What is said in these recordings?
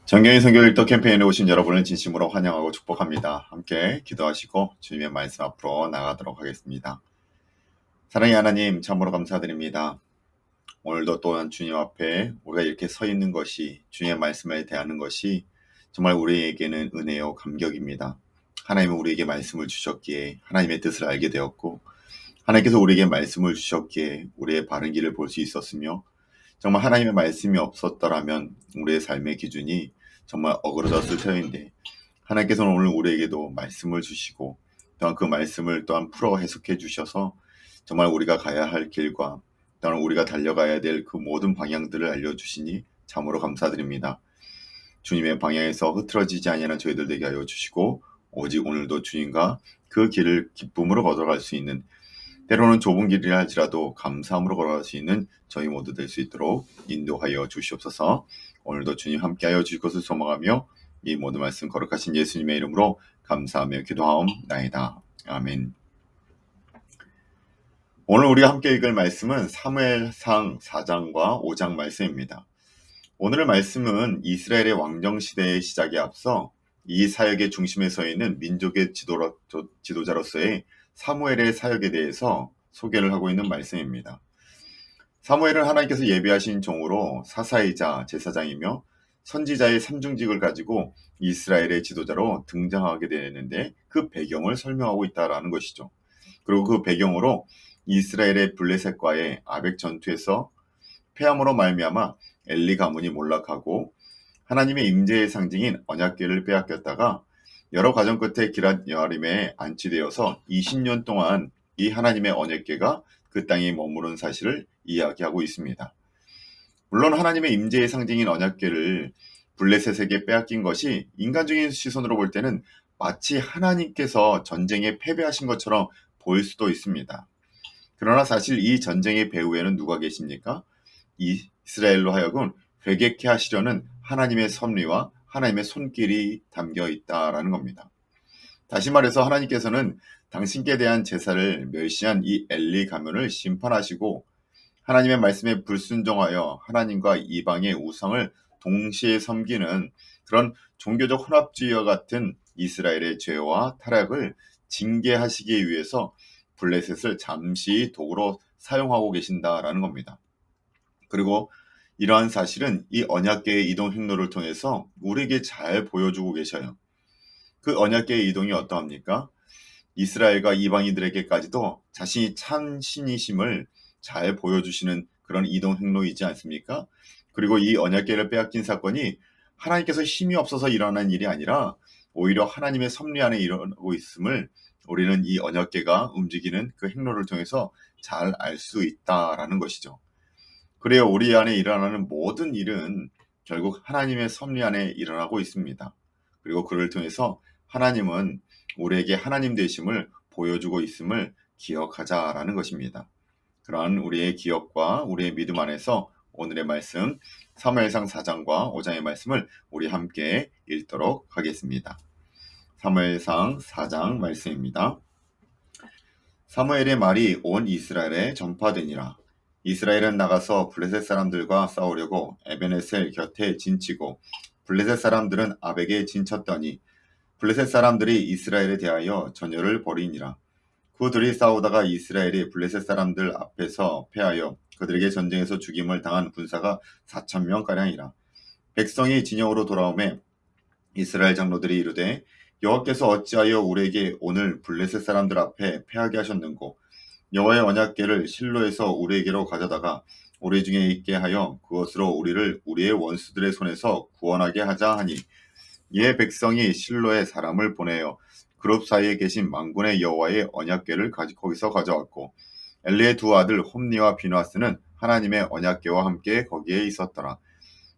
정경희 선교 일터 캠페인에 오신 여러분을 진심으로 환영하고 축복합니다. 함께 기도하시고 주님의 말씀 앞으로 나가도록 하겠습니다. 사랑의 하나님, 참으로 감사드립니다. 오늘도 또한 주님 앞에 우리가 이렇게 서 있는 것이, 주님의 말씀을 대하는 것이 정말 우리에게는 은혜요 감격입니다. 하나님은 우리에게 말씀을 주셨기에 하나님의 뜻을 알게 되었고, 하나님께서 우리에게 말씀을 주셨기에 우리의 바른 길을 볼 수 있었으며, 정말 하나님의 말씀이 없었더라면 우리의 삶의 기준이 정말 어그러졌을 터인데, 하나님께서는 오늘 우리에게도 말씀을 주시고 또한 그 말씀을 또한 풀어 해석해 주셔서 정말 우리가 가야 할 길과 또한 우리가 달려가야 될 그 모든 방향들을 알려주시니 참으로 감사드립니다. 주님의 방향에서 흐트러지지 아니하는 저희들 되게 하여 주시고, 오직 오늘도 주님과 그 길을 기쁨으로 걸어갈 수 있는, 때로는 좁은 길이라 할지라도 감사함으로 걸어갈 수 있는 저희 모두 될 수 있도록 인도하여 주시옵소서. 오늘도 주님 함께하여 주실 것을 소망하며 이 모든 말씀 거룩하신 예수님의 이름으로 감사하며 기도하옵나이다. 아멘. 오늘 우리가 함께 읽을 말씀은 사무엘상 4장과 5장 말씀입니다. 오늘의 말씀은 이스라엘의 왕정시대의 시작에 앞서 이 사역의 중심에 서 있는 민족의 지도자로서의 사무엘의 사역에 대해서 소개를 하고 있는 말씀입니다. 사무엘은 하나님께서 예비하신 종으로 사사이자 제사장이며 선지자의 삼중직을 가지고 이스라엘의 지도자로 등장하게 되는데, 그 배경을 설명하고 있다라는 것이죠. 그리고 그 배경으로 이스라엘의 블레셋과의 아벡 전투에서 패함으로 말미암아 엘리 가문이 몰락하고 하나님의 임재의 상징인 언약궤를 빼앗겼다가 여러 과정 끝에 기럇 여아림에 안치되어서 20년 동안 이 하나님의 언약궤가 그 땅에 머무른 사실을 이야기하고 있습니다. 물론 하나님의 임재의 상징인 언약궤를 블레셋에게 빼앗긴 것이 인간적인 시선으로 볼 때는 마치 하나님께서 전쟁에 패배하신 것처럼 보일 수도 있습니다. 그러나 사실 이 전쟁의 배후에는 누가 계십니까? 이스라엘로 하여금 회개케 하시려는 하나님의 섭리와 하나님의 손길이 담겨 있다라는 겁니다. 다시 말해서 하나님께서는 당신께 대한 제사를 멸시한 이 엘리 가문을 심판하시고, 하나님의 말씀에 불순종하여 하나님과 이방의 우상을 동시에 섬기는 그런 종교적 혼합주의와 같은 이스라엘의 죄와 타락을 징계하시기 위해서 블레셋을 잠시 도구로 사용하고 계신다라는 겁니다. 그리고 이러한 사실은 이 언약궤의 이동 행로를 통해서 우리에게 잘 보여주고 계셔요. 그 언약궤의 이동이 어떠합니까? 이스라엘과 이방인들에게까지도 자신이 참 신이심을 잘 보여주시는 그런 이동 행로이지 않습니까? 그리고 이 언약궤를 빼앗긴 사건이 하나님께서 힘이 없어서 일어난 일이 아니라 오히려 하나님의 섭리 안에 일어나고 있음을 우리는 이 언약궤가 움직이는 그 행로를 통해서 잘 알 수 있다라는 것이죠. 그래요, 우리 안에 일어나는 모든 일은 결국 하나님의 섭리 안에 일어나고 있습니다. 그리고 그를 통해서 하나님은 우리에게 하나님 되심을 보여주고 있음을 기억하자라는 것입니다. 그러한 우리의 기억과 우리의 믿음 안에서 오늘의 말씀 사무엘상 4장과 5장의 말씀을 우리 함께 읽도록 하겠습니다. 사무엘상 4장 말씀입니다. 사무엘의 말이 온 이스라엘에 전파되니라. 이스라엘은 나가서 블레셋 사람들과 싸우려고 에베네셀 곁에 진치고 블레셋 사람들은 아벡에 진쳤더니 블레셋 사람들이 이스라엘에 대하여 전열을 벌이니라. 그들이 싸우다가 이스라엘이 블레셋 사람들 앞에서 패하여 그들에게 전쟁에서 죽임을 당한 군사가 4,000명가량이라. 백성이 진영으로 돌아오매 이스라엘 장로들이 이르되 여호와께서 어찌하여 우리에게 오늘 블레셋 사람들 앞에 패하게 하셨는고, 여호와의 언약궤를 실로에서 우리에게로 가져다가 우리 중에 있게 하여 그것으로 우리를 우리의 원수들의 손에서 구원하게 하자 하니, 이에 백성이 실로에 사람을 보내어 그룹 사이에 계신 만군의 여호와의 언약궤를 거기서 가져왔고, 엘리의 두 아들 홈니와 비누아스는 하나님의 언약궤와 함께 거기에 있었더라.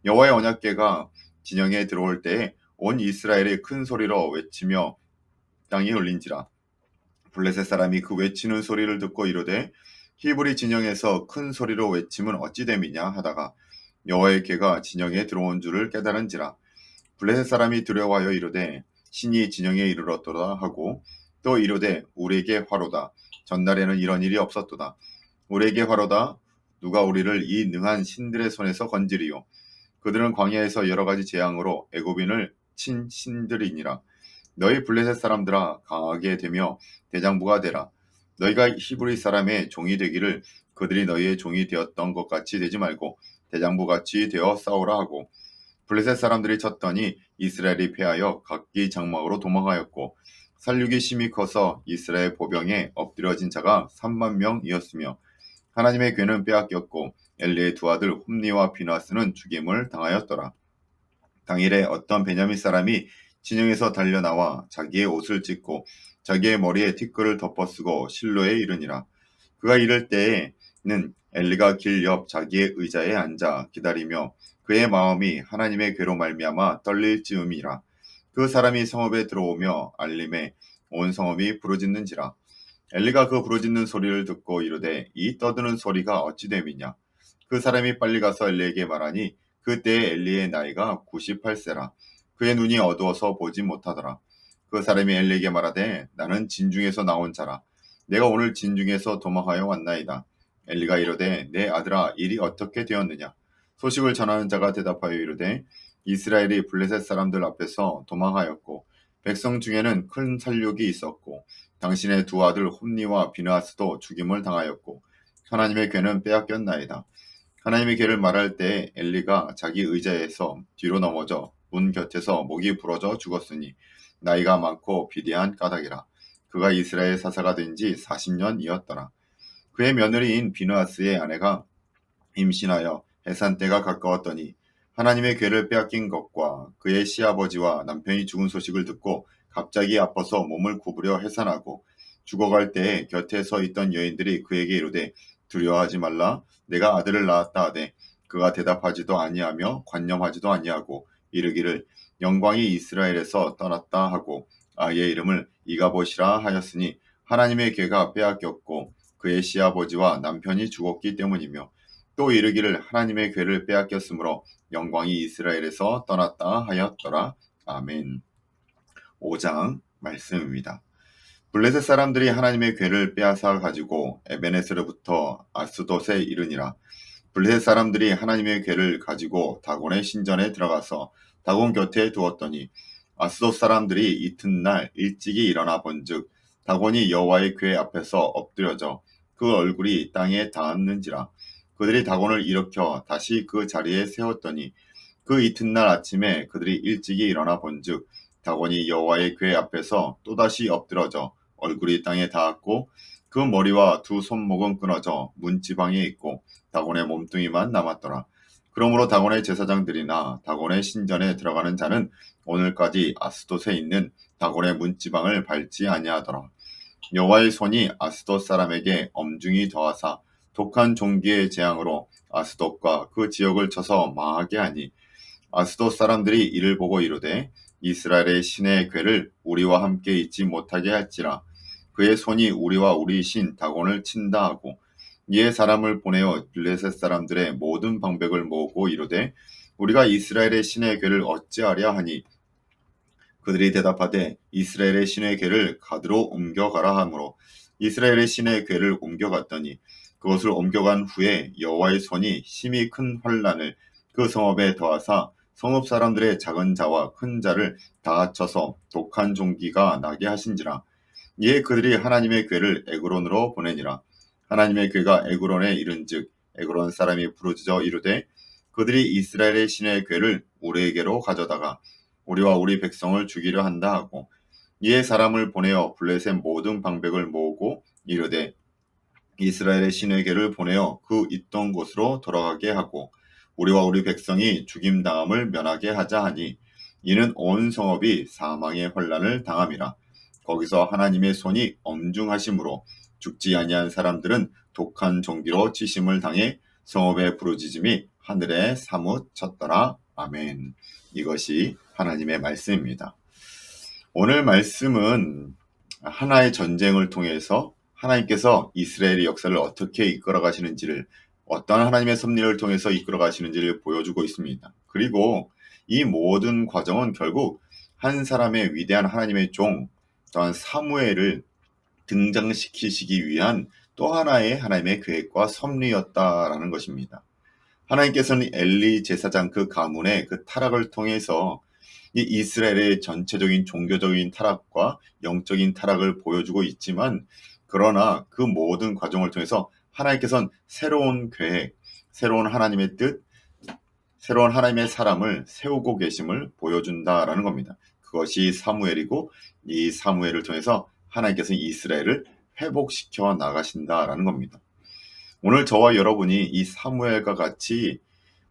여호와의 언약궤가 진영에 들어올 때에 온 이스라엘이 큰 소리로 외치며 땅이 흘린지라. 블레셋 사람이 그 외치는 소리를 듣고 이르되 히브리 진영에서 큰 소리로 외침은 어찌 됨이냐 하다가 여호와의 궤가 진영에 들어온 줄을 깨달은지라. 블레셋 사람이 두려워하여 이르되 신이 진영에 이르렀도다 하고, 또 이르되 우리에게 화로다. 전날에는 이런 일이 없었도다. 우리에게 화로다. 누가 우리를 이 능한 신들의 손에서 건지리요. 그들은 광야에서 여러 가지 재앙으로 애굽인을 친 신들이니라. 너희 블레셋 사람들아 강하게 되며 대장부가 되라. 너희가 히브리 사람의 종이 되기를 그들이 너희의 종이 되었던 것 같이 되지 말고 대장부 같이 되어 싸우라 하고 블레셋 사람들이 쳤더니 이스라엘이 패하여 각기 장막으로 도망하였고 살육이 심히 커서 이스라엘 보병에 엎드려진 자가 3만 명이었으며 하나님의 괴는 빼앗겼고 엘리의 두 아들 홈니와 비나스는 죽임을 당하였더라. 당일에 어떤 베냐민 사람이 진영에서 달려나와 자기의 옷을 찢고 자기의 머리에 티끌을 덮어쓰고 실로에 이르니라. 그가 이럴 때에는 엘리가 길 옆 자기의 의자에 앉아 기다리며 그의 마음이 하나님의 괴로 말미암아 떨릴 즈음이라. 그 사람이 성읍에 들어오며 알림에 온 성읍이 부르짖는지라. 엘리가 그 부르짖는 소리를 듣고 이르되 이 떠드는 소리가 어찌 됨이냐. 그 사람이 빨리 가서 엘리에게 말하니 그때에 엘리의 나이가 98세라. 그의 눈이 어두워서 보지 못하더라. 그 사람이 엘리에게 말하되 나는 진중에서 나온 자라. 내가 오늘 진중에서 도망하여 왔나이다. 엘리가 이르되 내 아들아 일이 어떻게 되었느냐. 소식을 전하는 자가 대답하여 이르되 이스라엘이 블레셋 사람들 앞에서 도망하였고 백성 중에는 큰 살육이 있었고 당신의 두 아들 홈니와 비느하스도 죽임을 당하였고 하나님의 괴는 빼앗겼나이다. 하나님의 괴를 말할 때에 엘리가 자기 의자에서 뒤로 넘어져 문 곁에서 목이 부러져 죽었으니 나이가 많고 비대한 까닭이라. 그가 이스라엘 사사가 된 지 40년이었더라. 그의 며느리인 비느하스의 아내가 임신하여 해산 때가 가까웠더니 하나님의 괴를 빼앗긴 것과 그의 시아버지와 남편이 죽은 소식을 듣고 갑자기 아파서 몸을 구부려 해산하고 죽어갈 때에 곁에 서 있던 여인들이 그에게 이르되 두려워하지 말라 내가 아들을 낳았다 하되 그가 대답하지도 아니하며 관념하지도 아니하고 이르기를 영광이 이스라엘에서 떠났다 하고 아이의 이름을 이가봇이라 하였으니 하나님의 괴가 빼앗겼고 그의 시아버지와 남편이 죽었기 때문이며 또 이르기를 하나님의 괴를 빼앗겼으므로 영광이 이스라엘에서 떠났다 하였더라. 아멘. 5장 말씀입니다. 블레셋 사람들이 하나님의 괴를 빼앗아 가지고 에베네스로부터 아스돗에 이르니라. 블레셋 사람들이 하나님의 괴를 가지고 다곤의 신전에 들어가서 다곤 곁에 두었더니 아스돗 사람들이 이튿날 일찍이 일어나 본즉 다곤이 여호와의 괴 앞에서 엎드려져 그 얼굴이 땅에 닿았는지라. 그들이 다곤을 일으켜 다시 그 자리에 세웠더니 그 이튿날 아침에 그들이 일찍이 일어나 본즉 다곤이 여호와의 궤 앞에서 또다시 엎드러져 얼굴이 땅에 닿았고 그 머리와 두 손목은 끊어져 문지방에 있고 다곤의 몸뚱이만 남았더라. 그러므로 다곤의 제사장들이나 다곤의 신전에 들어가는 자는 오늘까지 아스돗에 있는 다곤의 문지방을 밟지 아니하더라. 여호와의 손이 아스돗 사람에게 엄중히 더하사 독한 종기의 재앙으로 아스돗과 그 지역을 쳐서 망하게 하니 아스돗 사람들이 이를 보고 이르되 이스라엘의 신의 괴를 우리와 함께 있지 못하게 할지라. 그의 손이 우리와 우리 신 다곤을 친다 하고 이에 사람을 보내어 블레셋 사람들의 모든 방백을 모으고 이르되 우리가 이스라엘의 신의 괴를 어찌하랴 하니 그들이 대답하되 이스라엘의 신의 궤를 가드로 옮겨가라 하므로 이스라엘의 신의 궤를 옮겨갔더니 그것을 옮겨간 후에 여호와의 손이 심히 큰 환란을 그 성읍에 더하사 성읍 사람들의 작은 자와 큰 자를 다 합쳐서 독한 종기가 나게 하신지라. 이에 그들이 하나님의 궤를 에그론으로 보내니라. 하나님의 궤가 에그론에 이른즉 에그론 사람이 부르짖어 이르되 그들이 이스라엘의 신의 궤를 우리에게로 가져다가 우리와 우리 백성을 죽이려 한다 하고 이에 사람을 보내어 블레셋 모든 방백을 모으고 이르되 이스라엘의 신의 궤를 보내어 그 있던 곳으로 돌아가게 하고 우리와 우리 백성이 죽임당함을 면하게 하자 하니 이는 온 성읍이 사망의 환란을 당함이라. 거기서 하나님의 손이 엄중하심으로 죽지 아니한 사람들은 독한 종기로 치심을 당해 성읍의 부르짖음이 하늘에 사뭇 쳤더라. 아멘. 이것이 하나님의 말씀입니다. 오늘 말씀은 하나의 전쟁을 통해서 하나님께서 이스라엘의 역사를 어떻게 이끌어 가시는지를 어떤 하나님의 섭리를 통해서 이끌어 가시는지를 보여주고 있습니다. 그리고 이 모든 과정은 결국 한 사람의 위대한 하나님의 종 또한 사무엘을 등장시키시기 위한 또 하나의 하나님의 계획과 섭리였다라는 것입니다. 하나님께서는 엘리 제사장 그 가문의 그 타락을 통해서 이 이스라엘의 전체적인 종교적인 타락과 영적인 타락을 보여주고 있지만, 그러나 그 모든 과정을 통해서 하나님께서는 새로운 계획, 새로운 하나님의 뜻, 새로운 하나님의 사람을 세우고 계심을 보여준다라는 겁니다. 그것이 사무엘이고, 이 사무엘을 통해서 하나님께서 이스라엘을 회복시켜 나가신다라는 겁니다. 오늘 저와 여러분이 이 사무엘과 같이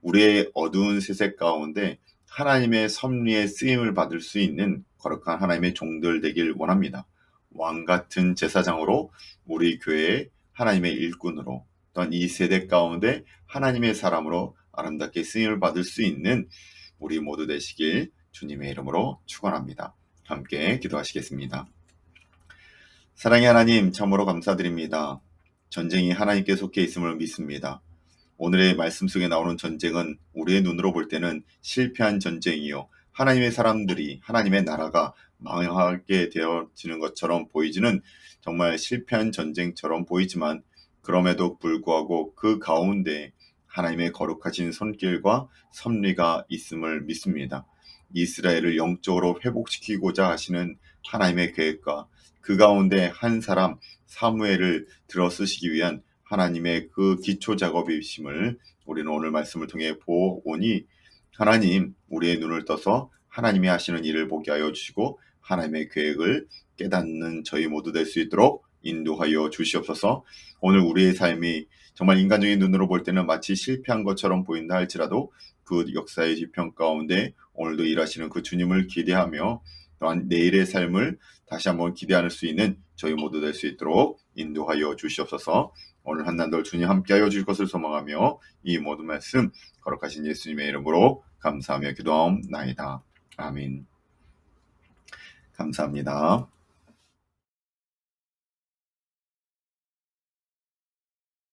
우리의 어두운 세상 가운데 하나님의 섭리의 쓰임을 받을 수 있는 거룩한 하나님의 종들 되길 원합니다. 왕 같은 제사장으로, 우리 교회의 하나님의 일꾼으로, 또한 이 세대 가운데 하나님의 사람으로 아름답게 쓰임을 받을 수 있는 우리 모두 되시길 주님의 이름으로 축원합니다. 함께 기도하시겠습니다. 사랑의 하나님, 참으로 감사드립니다. 전쟁이 하나님께 속해 있음을 믿습니다. 오늘의 말씀 속에 나오는 전쟁은 우리의 눈으로 볼 때는 실패한 전쟁이요, 하나님의 사람들이, 하나님의 나라가 망하게 되어지는 것처럼 보이지는 정말 실패한 전쟁처럼 보이지만, 그럼에도 불구하고 그 가운데 하나님의 거룩하신 손길과 섭리가 있음을 믿습니다. 이스라엘을 영적으로 회복시키고자 하시는 하나님의 계획과 그 가운데 한 사람 사무엘을 들어 쓰시기 위한 하나님의 그 기초 작업이심을 우리는 오늘 말씀을 통해 보오니, 하나님 우리의 눈을 떠서 하나님이 하시는 일을 보게 하여 주시고 하나님의 계획을 깨닫는 저희 모두 될 수 있도록 인도하여 주시옵소서. 오늘 우리의 삶이 정말 인간적인 눈으로 볼 때는 마치 실패한 것처럼 보인다 할지라도, 그 역사의 지평 가운데 오늘도 일하시는 그 주님을 기대하며, 또한 내일의 삶을 다시 한번 기대할 수 있는 저희 모두 될 수 있도록 인도하여 주시옵소서. 오늘 한난돌 주님 함께하여 주실 것을 소망하며 이 모든 말씀 거룩하신 예수님의 이름으로 감사하며 기도하옵나이다. 아멘. 감사합니다.